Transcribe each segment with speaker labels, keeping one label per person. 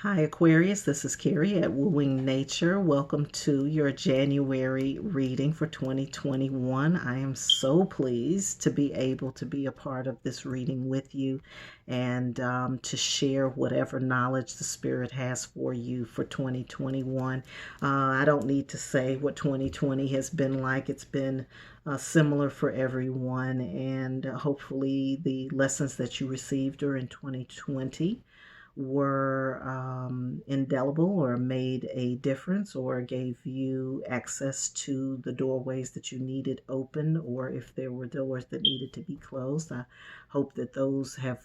Speaker 1: Hi Aquarius, this is Carrie at Wooing Nature. Welcome to your January reading for 2021. I am so pleased to be able to be a part of this reading with you and to share whatever knowledge the Spirit has for you for 2021. I don't need to say what 2020 has been like. It's been similar for everyone, and hopefully, the lessons that you received during 2020 were indelible or made a difference or gave you access to the doorways that you needed open, or if there were doors that needed to be closed. I hope that those have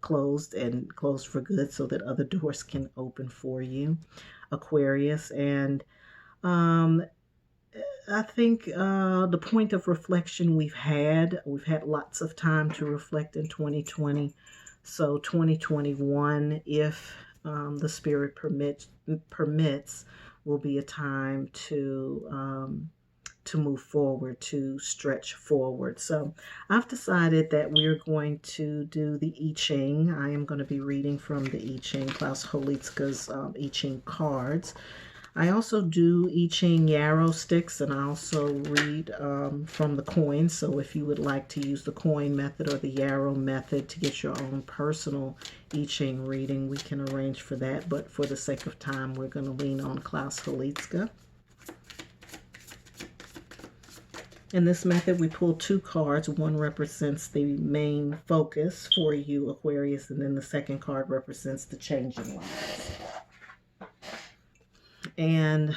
Speaker 1: closed and closed for good so that other doors can open for you, Aquarius. And um, I think the point of reflection we've had lots of time to reflect in 2020. So 2021, if the Spirit permits, will be a time to move forward, to stretch forward. So I've decided that we're going to do the I-Ching. I am going to be reading from the I-Ching, Klaus Holitzka's I-Ching cards. I also do I-Ching yarrow sticks, and I also read from the coins. So if you would like to use the coin method or the yarrow method to get your own personal I-Ching reading, we can arrange for that. But for the sake of time, we're going to lean on Klaus Holitzka. In this method, we pull two cards. One represents the main focus for you, Aquarius, and then the second card represents the changing lines. And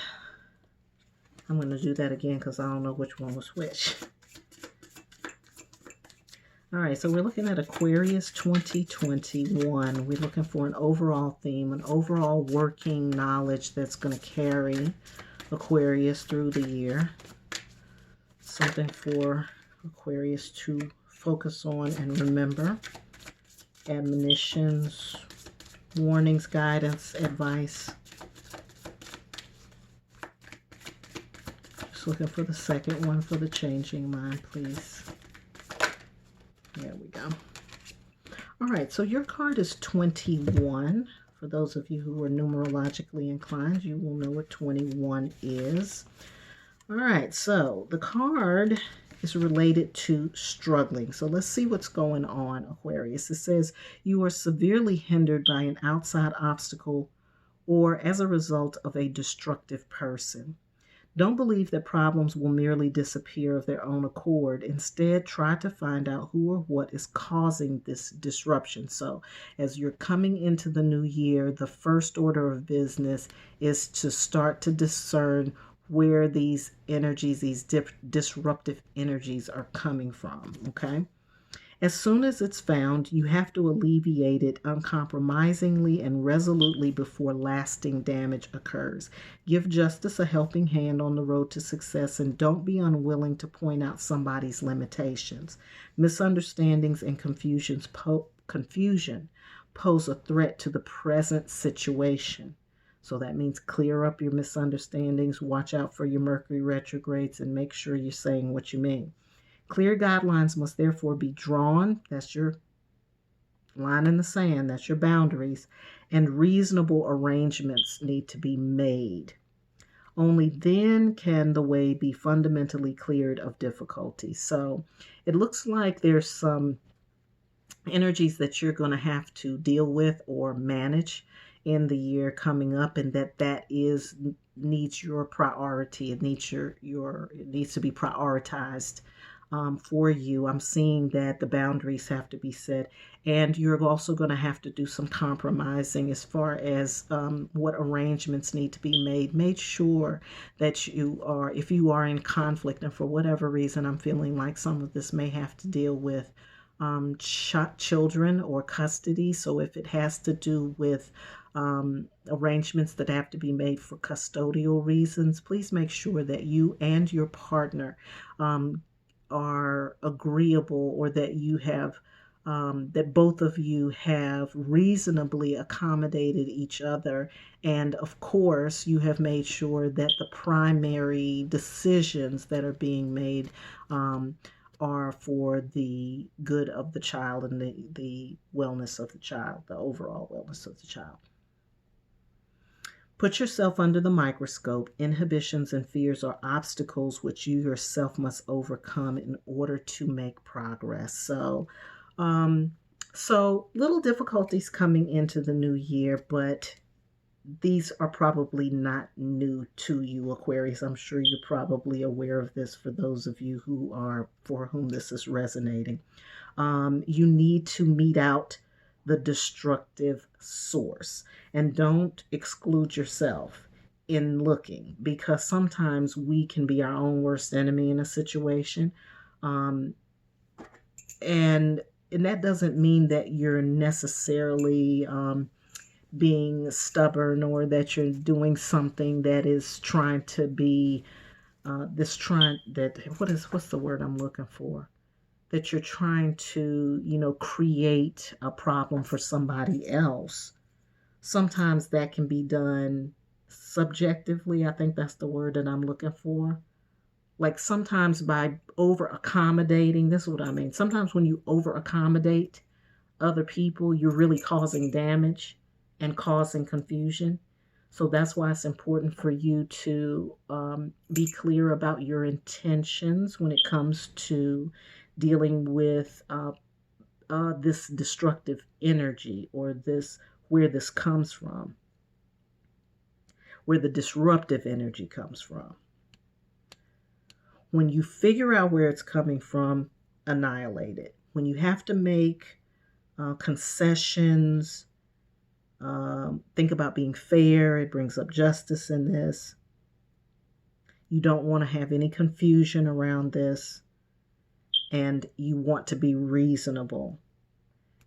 Speaker 1: I'm going to do that again because I don't know which one was which. All right, so we're looking at Aquarius 2021. We're looking for an overall theme, an overall working knowledge that's going to carry Aquarius through the year. Something for Aquarius to focus on and remember. Admonitions, warnings, guidance, advice. Looking for the second one for the changing mind, please. There we go. All right, so your card is 21. For those of you who are numerologically inclined, you will know what 21 is. All right, so the card is related to struggling. So let's see what's going on, Aquarius. It says you are severely hindered by an outside obstacle or as a result of a destructive person. Don't believe that problems will merely disappear of their own accord. Instead, try to find out who or what is causing this disruption. So, as you're coming into the new year, the first order of business is to start to discern where these energies, these disruptive energies are coming from, okay? As soon as it's found, you have to alleviate it uncompromisingly and resolutely before lasting damage occurs. Give justice a helping hand on the road to success and don't be unwilling to point out somebody's limitations. Misunderstandings and confusion pose a threat to the present situation. So that means clear up your misunderstandings, watch out for your Mercury retrogrades, and make sure you're saying what you mean. Clear guidelines must therefore be drawn. That's your line in the sand. That's your boundaries. And reasonable arrangements need to be made. Only then can the way be fundamentally cleared of difficulty. So it looks like there's some energies that you're going to have to deal with or manage in the year coming up, and that is needs your priority. It needs it needs to be prioritized for you. I'm seeing that the boundaries have to be set, and you're also going to have to do some compromising as far as what arrangements need to be made. Make sure that if you are in conflict, and for whatever reason, I'm feeling like some of this may have to deal with children or custody. So if it has to do with arrangements that have to be made for custodial reasons, please make sure that you and your partner are agreeable, or that you have that both of you have reasonably accommodated each other, and of course you have made sure that the primary decisions that are being made are for the good of the child and the wellness of the child, the overall wellness of the child. Put yourself under the microscope. Inhibitions and fears are obstacles which you yourself must overcome in order to make progress. So little difficulties coming into the new year, but these are probably not new to you, Aquarius. I'm sure you're probably aware of this for those of you for whom this is resonating. You need to meet out the destructive source, and don't exclude yourself in looking, because sometimes we can be our own worst enemy in a situation. Um, and that doesn't mean that you're necessarily being stubborn, or that you're doing something that is trying to be what's the word I'm looking for, that you're trying to, create a problem for somebody else. Sometimes that can be done subjectively. I think that's the word that I'm looking for. Like sometimes by over accommodating, this is what I mean. Sometimes when you over accommodate other people, you're really causing damage and causing confusion. So that's why it's important for you to be clear about your intentions when it comes to dealing with this destructive energy, or where this comes from, where the disruptive energy comes from. When you figure out where it's coming from, annihilate it. When you have to make concessions, think about being fair. It brings up justice in this. You don't want to have any confusion around this, and you want to be reasonable.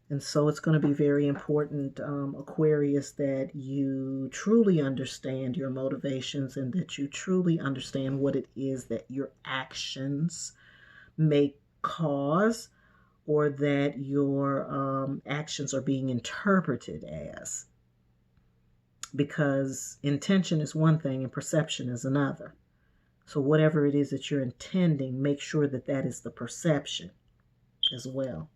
Speaker 1: And so it's going to be very important, Aquarius, that you truly understand your motivations, and that you truly understand what it is that your actions may cause, or that your actions are being interpreted as. Because intention is one thing and perception is another. So whatever it is that you're intending, make sure that that is the perception as well.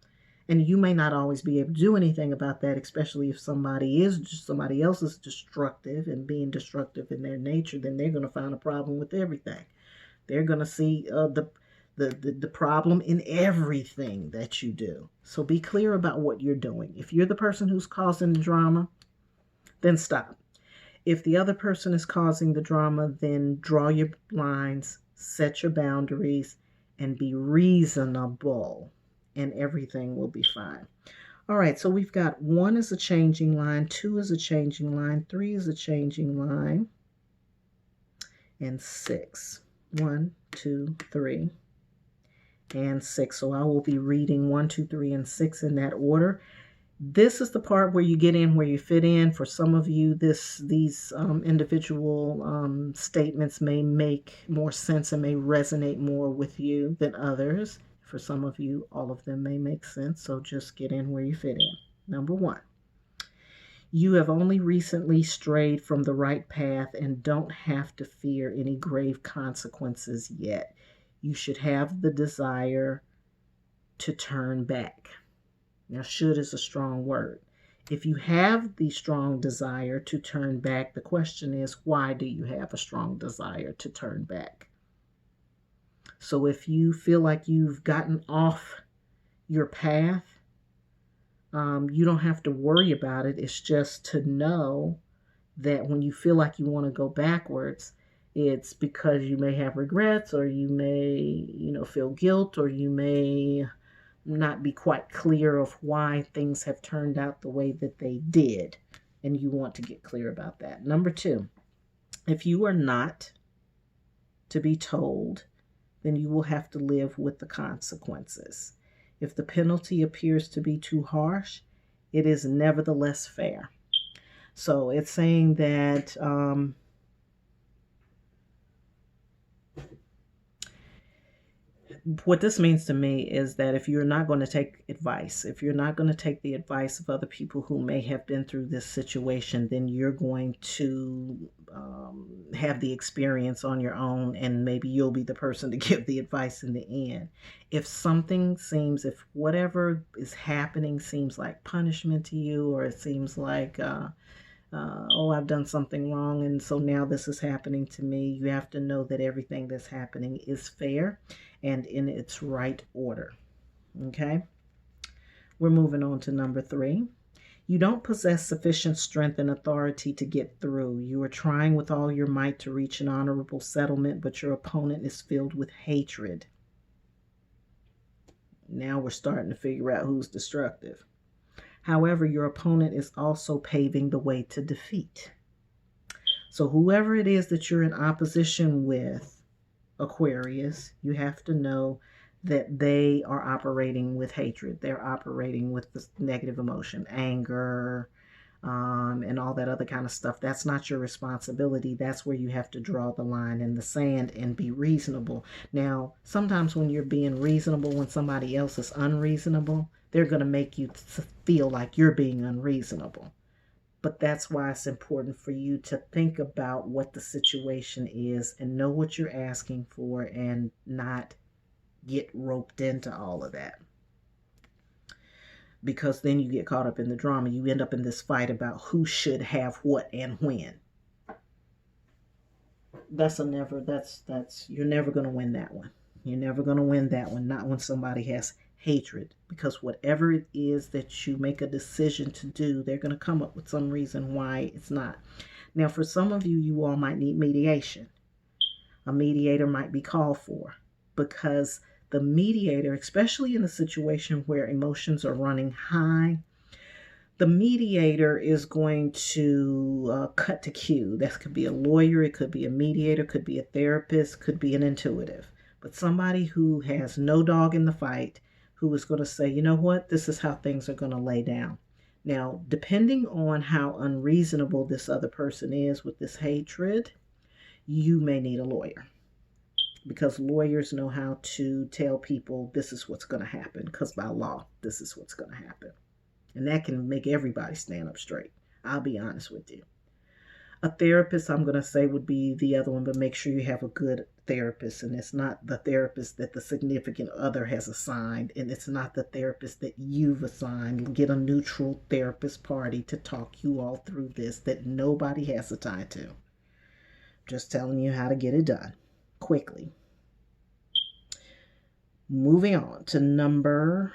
Speaker 1: And you may not always be able to do anything about that, especially if somebody else is destructive and being destructive in their nature. Then they're going to find a problem with everything. They're going to see the problem in everything that you do. So be clear about what you're doing. If you're the person who's causing the drama, then stop. If the other person is causing the drama, then draw your lines, set your boundaries, and be reasonable, and everything will be fine. All right, so we've got 1 is a changing line, 2 is a changing line, 3 is a changing line, and 6. 1, 2, 3, and 6. So I will be reading 1, 2, 3, and 6 in that order. This is the part where you get in where you fit in. For some of you, these individual statements may make more sense and may resonate more with you than others. For some of you, all of them may make sense, so just get in where you fit in. Number 1, you have only recently strayed from the right path and don't have to fear any grave consequences yet. You should have the desire to turn back. Now, should is a strong word. If you have the strong desire to turn back, the question is, why do you have a strong desire to turn back? So if you feel like you've gotten off your path, you don't have to worry about it. It's just to know that when you feel like you want to go backwards, it's because you may have regrets, or you may, feel guilt, or you may not be quite clear of why things have turned out the way that they did. And you want to get clear about that. Number 2, if you are not to be told, then you will have to live with the consequences. If the penalty appears to be too harsh, it is nevertheless fair. So it's saying that what this means to me is that if you're not going to take advice, if you're not going to take the advice of other people who may have been through this situation, then you're going to have the experience on your own, and maybe you'll be the person to give the advice in the end. If whatever is happening seems like punishment to you, or it seems like oh, I've done something wrong, and so now this is happening to me. You have to know that everything that's happening is fair and in its right order. Okay? We're moving on to number 3. You don't possess sufficient strength and authority to get through. You are trying with all your might to reach an honorable settlement, but your opponent is filled with hatred. Now we're starting to figure out who's destructive. However, your opponent is also paving the way to defeat. So whoever it is that you're in opposition with, Aquarius, you have to know that they are operating with hatred. They're operating with this negative emotion, anger, and all that other kind of stuff. That's not your responsibility. That's where you have to draw the line in the sand and be reasonable. Now, sometimes when you're being reasonable, when somebody else is unreasonable, they're going to make you feel like you're being unreasonable. But that's why it's important for you to think about what the situation is and know what you're asking for and not get roped into all of that. Because then you get caught up in the drama. You end up in this fight about who should have what and when. You're never going to win that one. You're never going to win that one. Not when somebody has hatred. Because whatever it is that you make a decision to do, they're going to come up with some reason why it's not. Now, for some of you, you all might need mediation. A mediator might be called for, because the mediator, especially in a situation where emotions are running high, the mediator is going to cut to cue. That could be a lawyer, it could be a mediator, could be a therapist, could be an intuitive. But somebody who has no dog in the fight, who is going to say, you know what, this is how things are going to lay down. Now, depending on how unreasonable this other person is with this hatred, you may need a lawyer. Because lawyers know how to tell people this is what's going to happen. Because by law, this is what's going to happen. And that can make everybody stand up straight. I'll be honest with you. A therapist, I'm going to say, would be the other one. But make sure you have a good therapist. And it's not the therapist that the significant other has assigned. And it's not the therapist that you've assigned. Get a neutral therapist party to talk you all through this that nobody has a tie to. Just telling you how to get it done quickly. Moving on to number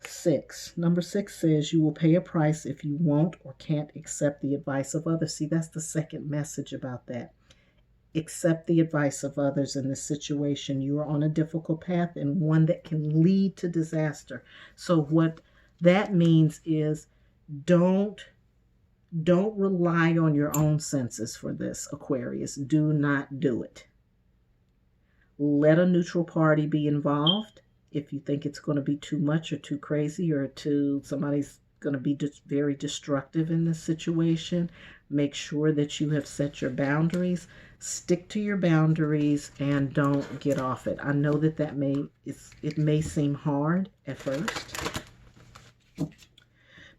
Speaker 1: 6. Number 6 says you will pay a price if you won't or can't accept the advice of others. See, that's the second message about that. Accept the advice of others in this situation. You are on a difficult path and one that can lead to disaster. So what that means is don't rely on your own senses for this, Aquarius. Do not do it. Let a neutral party be involved. If you think it's going to be too much or too crazy or somebody's going to be just very destructive in this situation, make sure that you have set your boundaries. Stick to your boundaries and don't get off it. I know that it may seem hard at first,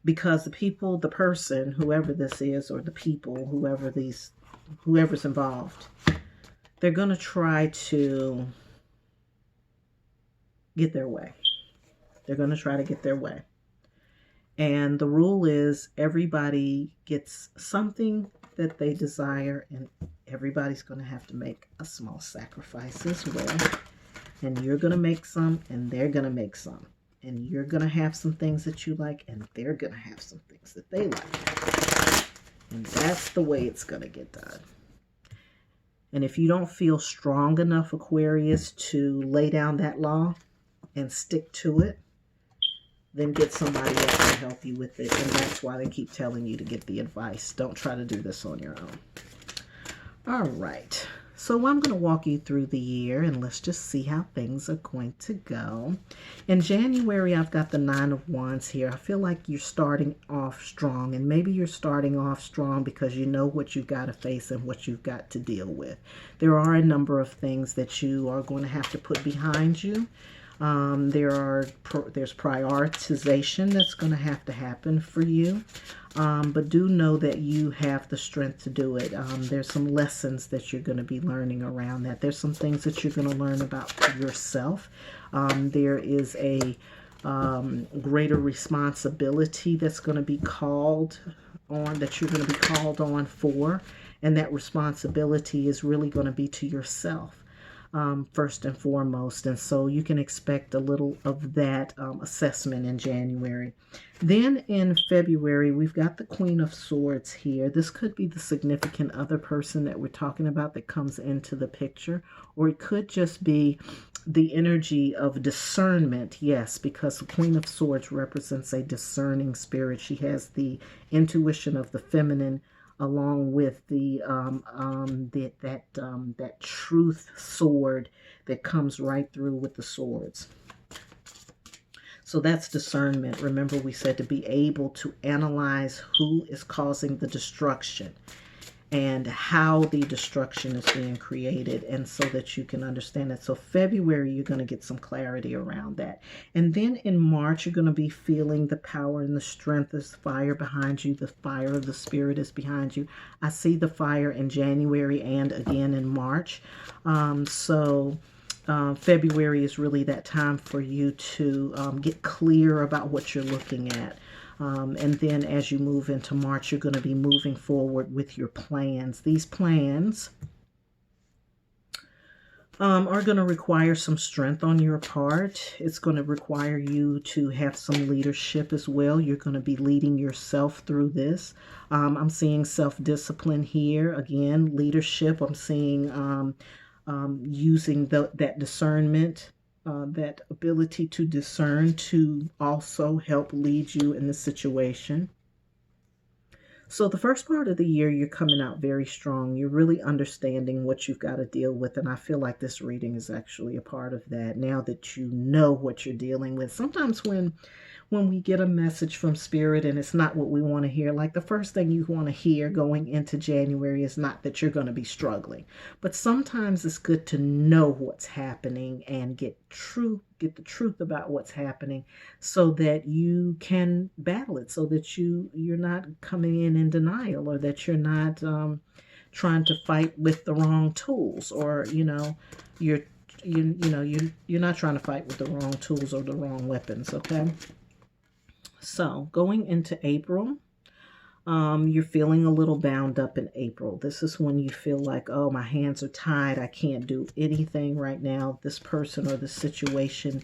Speaker 1: because the person, whoever this is, or the people, whoever's involved, they're going to try to get their way. They're going to try to get their way. And the rule is everybody gets something that they desire, and everybody's going to have to make a small sacrifice as well. And you're going to make some, and they're going to make some. And you're going to have some things that you like, and they're going to have some things that they like. And that's the way it's going to get done. And if you don't feel strong enough, Aquarius, to lay down that law and stick to it, then get somebody else to help you with it. And that's why they keep telling you to get the advice. Don't try to do this on your own. All right. So I'm going to walk you through the year, and let's just see how things are going to go. In January, I've got the 9 of Wands here. I feel like you're starting off strong, and maybe you're starting off strong because you know what you've got to face and what you've got to deal with. There are a number of things that you are going to have to put behind you. There's prioritization that's going to have to happen for you. But do know that you have the strength to do it. There's some lessons that you're going to be learning around that. There's some things that you're going to learn about yourself. There is a greater responsibility that's going to be called on, that you're going to be called on for. And that responsibility is really going to be to yourself. First and foremost. And so you can expect a little of that assessment in January. Then in February, we've got the Queen of Swords here. This could be the significant other person that we're talking about that comes into the picture, or it could just be the energy of discernment. Yes, because the Queen of Swords represents a discerning spirit. She has the intuition of the feminine, along with the that truth sword that comes right through with the swords. So that's discernment. Remember, we said to be able to analyze who is causing the destruction and how the destruction is being created, and so that you can understand it. So February, you're going to get some clarity around that. And then in March, you're going to be feeling the power and the strength. There's fire behind you. The fire of the spirit is behind you. I see the fire in January and again in March. February is really that time for you to get clear about what you're looking at. And then as you move into March, you're going to be moving forward with your plans. These plans are going to require some strength on your part. It's going to require you to have some leadership as well. You're going to be leading yourself through this. I'm seeing self-discipline here. Again, leadership. I'm seeing using that discernment. That ability to discern to also help lead you in the situation. So the first part of the year, you're coming out very strong. You're really understanding what you've got to deal with. And I feel like this reading is actually a part of that. Now that you know what you're dealing with. Sometimes when we get a message from Spirit and it's not what we want to hear, like the first thing you want to hear going into January is not that you're going to be struggling. But sometimes it's good to know what's happening and get the truth about what's happening, so that you can battle it, so that you're not coming in denial, or that you're not trying to fight with the wrong tools, or you're not trying to fight with the wrong tools or the wrong weapons. Okay. So going into April, you're feeling a little bound up in April. This is when you feel like, oh, my hands are tied. I can't do anything right now. This person or the situation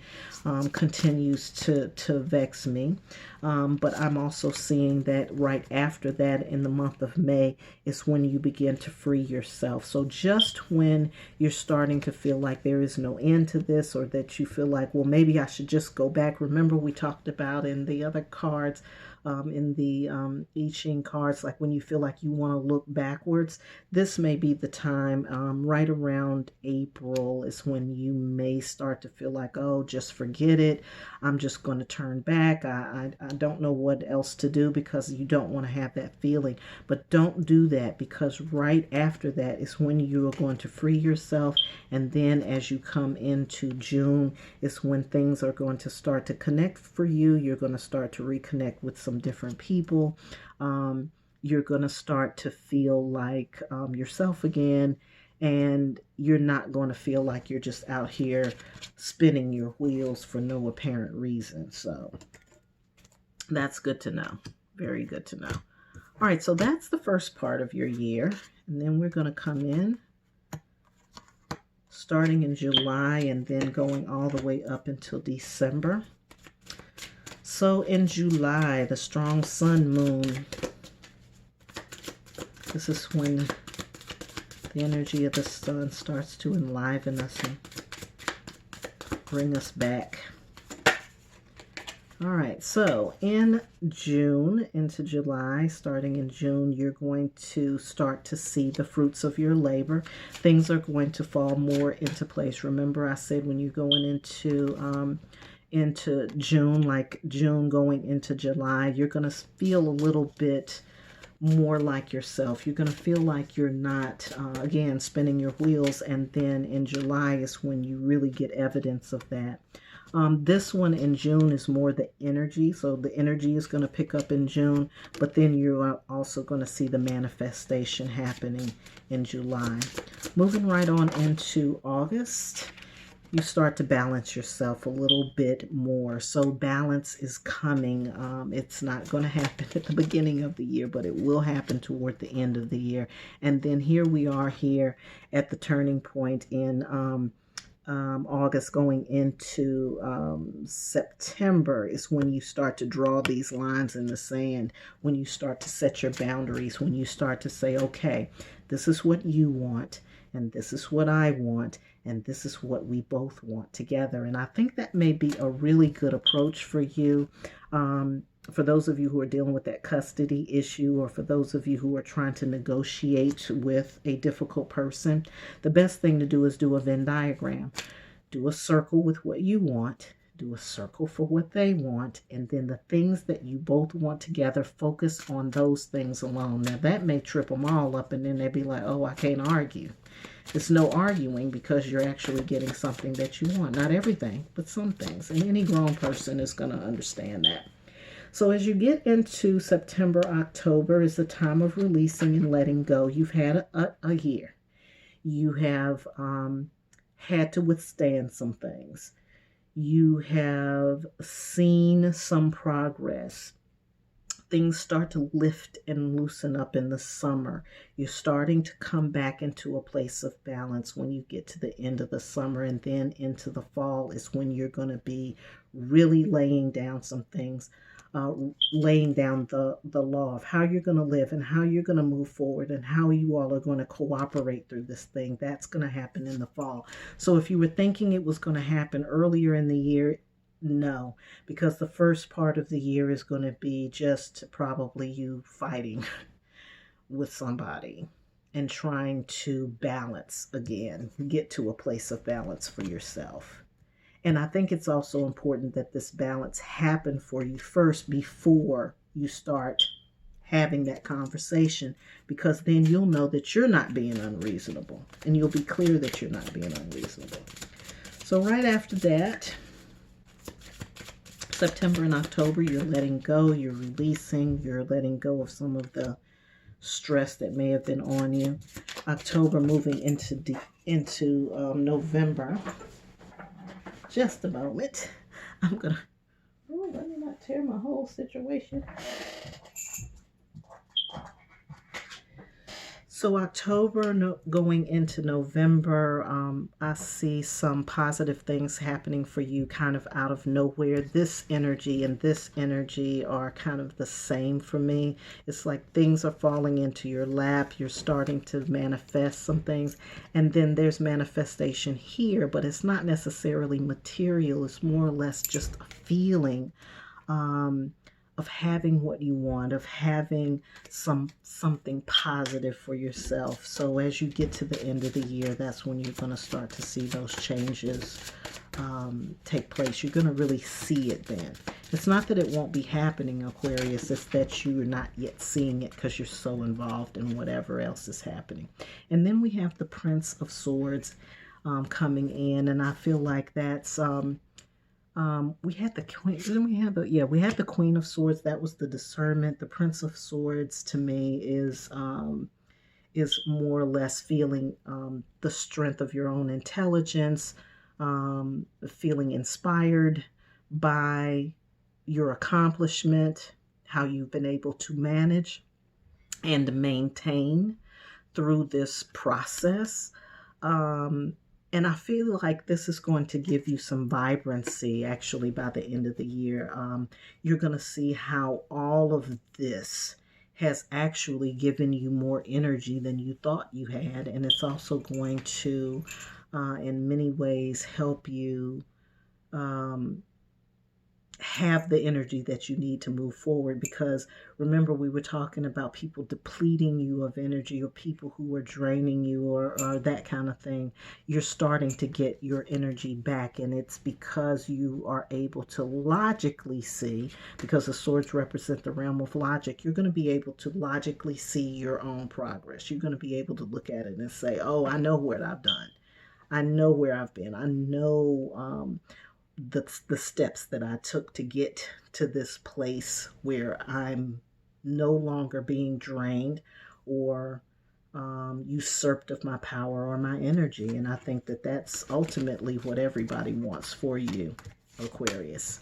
Speaker 1: continues to vex me. But I'm also seeing that right after that, in the month of May, is when you begin to free yourself. So just when you're starting to feel like there is no end to this, or that you feel like, well, maybe I should just go back. Remember, we talked about in the other cards, in the I-Ching cards, like when you feel like you want to look backwards, this may be the time. Right around April is when you may start to feel like, oh, just forget it. I'm just going to turn back. I don't know what else to do, because you don't want to have that feeling. But don't do that, because right after that is when you are going to free yourself. And then as you come into June is when things are going to start to connect for you. You're going to start to reconnect with some different people. You're going to start to feel like yourself again. And you're not going to feel like you're just out here spinning your wheels for no apparent reason. So that's good to know. Very good to know. All right, so that's the first part of your year. And then we're going to come in starting in July and then going all the way up until December. So in July, the strong sun, moon, this is when the energy of the sun starts to enliven us and bring us back. All right, so in June into July, starting in June, you're going to start to see the fruits of your labor. Things are going to fall more into place. Remember, I said when you're going into June, like June going into July, you're going to feel a little bit more like yourself. You're going to feel like you're not, again, spinning your wheels. And then in July is when you really get evidence of that. This one in June is more the energy. So the energy is going to pick up in June, but then you're also going to see the manifestation happening in July. Moving right on into August. you start to balance yourself a little bit more. So balance is coming. It's not going to happen at the beginning of the year, but it will happen toward the end of the year. And then here we are here at the turning point in August going into September is when you start to draw these lines in the sand, when you start to set your boundaries, when you start to say, okay, this is what you want, and this is what I want, and this is what we both want together. And I think that may be a really good approach for you. For those of you who are dealing with that custody issue, or for those of you who are trying to negotiate with a difficult person, the best thing to do is do a Venn diagram. Do a circle with what you want, do a circle for what they want, and then the things that you both want together, focus on those things alone. Now, that may trip them all up, and then they'd be like, oh, I can't argue. It's no arguing because you're actually getting something that you want. Not everything, but some things. And any grown person is going to understand that. So as you get into September, October is the time of releasing and letting go. You've had a year. You have had to withstand some things. You have seen some progress. Things start to lift and loosen up in the summer. You're starting to come back into a place of balance when you get to the end of the summer, and then into the fall is when you're going to be really laying down some things. Laying down the law of how you're going to live and how you're going to move forward and how you all are going to cooperate through this thing. That's going to happen in the fall. So if you were thinking it was going to happen earlier in the year, no, because the first part of the year is going to be just probably you fighting with somebody and trying to balance again, get to a place of balance for yourself. And I think it's also important that this balance happen for you first before you start having that conversation, because then you'll know that you're not being unreasonable and you'll be clear that you're not being unreasonable. So right after that, September and October, you're letting go, you're releasing, you're letting go of some of the stress that may have been on you. October moving into November. Just a moment. I'm gonna, oh, let me not tear my whole situation. So October going into November, I see some positive things happening for you kind of out of nowhere. This energy and this energy are kind of the same for me. It's like things are falling into your lap. You're starting to manifest some things. And then there's manifestation here, but it's not necessarily material. It's more or less just a feeling of having what you want, of having something positive for yourself. So as you get to the end of the year, that's when you're going to start to see those changes take place. You're going to really see it then. It's not that it won't be happening, Aquarius. It's that you're not yet seeing it because you're so involved in whatever else is happening. And then we have the Prince of Swords coming in, and I feel like that's we had the queen. We had the Queen of Swords. That was the discernment. The Prince of Swords to me is more or less feeling the strength of your own intelligence, feeling inspired by your accomplishment, how you've been able to manage and maintain through this process. And I feel like this is going to give you some vibrancy actually by the end of the year. You're going to see how all of this has actually given you more energy than you thought you had. And it's also going to, in many ways, help you have the energy that you need to move forward. Because remember, we were talking about people depleting you of energy, or people who are draining you, or that kind of thing. You're starting to get your energy back, and it's because you are able to logically see, because the swords represent the realm of logic. You're going to be able to logically see your own progress. You're going to be able to look at it and say, oh, I know what I've done. I know where I've been. I know the steps that I took to get to this place where I'm no longer being drained or usurped of my power or my energy. And I think that that's ultimately what everybody wants for you, Aquarius.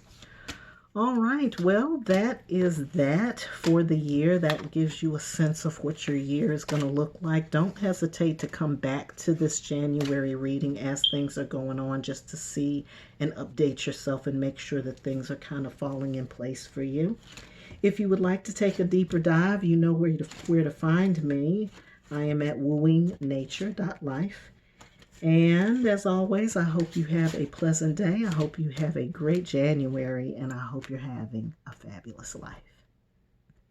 Speaker 1: All right, well, that is that for the year. That gives you a sense of what your year is going to look like. Don't hesitate to come back to this January reading as things are going on, just to see and update yourself and make sure that things are kind of falling in place for you. If you would like to take a deeper dive, you know where to find me. I am at wooingnature.life. And as always, I hope you have a pleasant day. I hope you have a great January, and I hope you're having a fabulous life.